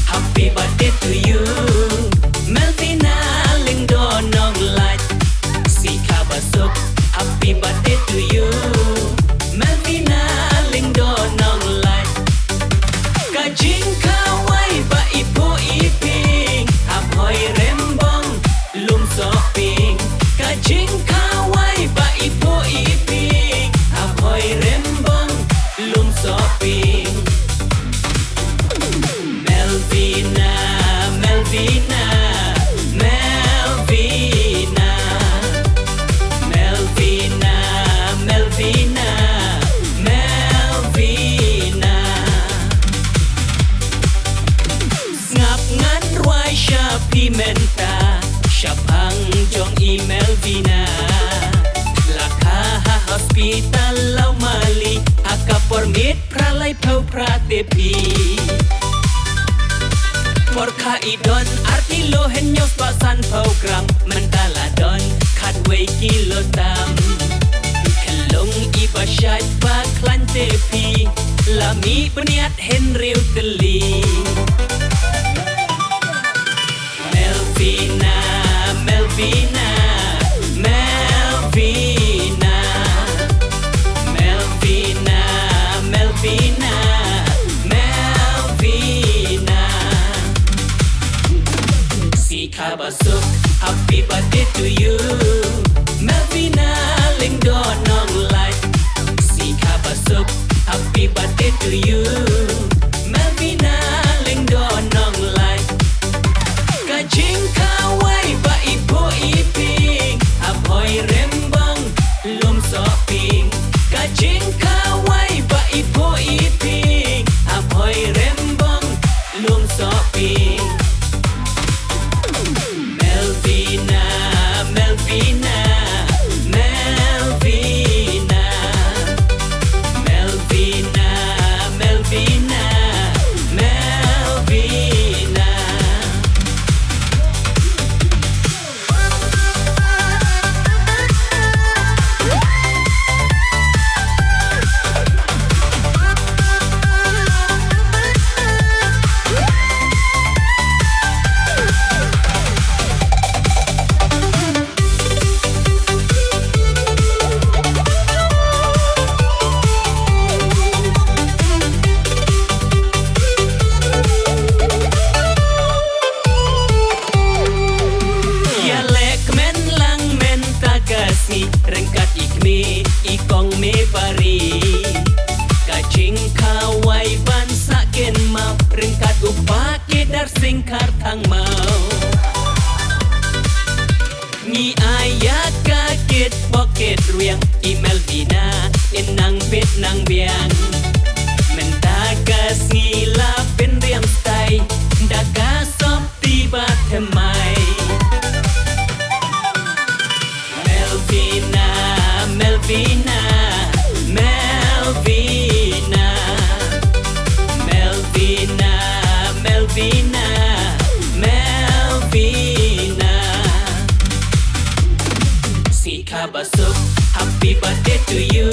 Happy birthday to you, Melvina Lyngdoh Nonglait. Sika basuk, happy birthday to you, Melvina Lyngdoh Nonglait. Kajing Khawai ba ipo iping, Bhoirymbong lum soping. Kajing Khawai ba ipo iping, Bhoirymbong lum soping. Melvina, Melvina, Melvina, Melvina, Melvina, Melvina. Ngap ngan ruai syapi menta, syapang jong i Melvina. Lakah hospital lau mali, akapormit pralai pau pratepi. Porka idon arti lohen nyos pasan program mentala don kadway kilotam kelong iba syait pa klan tepi lami beniat henriu teli. Melvina, Melvina, Melvina, Melvina, Melvina, Melvina. Sika basuk, happy birthday to you, Melvina Lyngdoh Nonglait. Sika basuk, happy birthday to you, Melvina Lyngdoh Nonglait. Kajing Khawai ba ipo iping, Bhoirymbong lum soping. Kajing Khawai ba ipo iping, Bhoirymbong lum soping. Melvina, Melvina, Melvina, Melvina, Melvina, Melvina. Rengkat ikmi ikong me pari Kajing Khawai ban saken mau rengkat upake dar singkar thang mau Ni ayah kaget poket ruang i Melvina inang pit nang biang Mentagas ngila penriam stai daga sop tiba temai Melvina, Melvina, Melvina, Melvina, Melvina, Melvina. Sika basuk, happy birthday to you,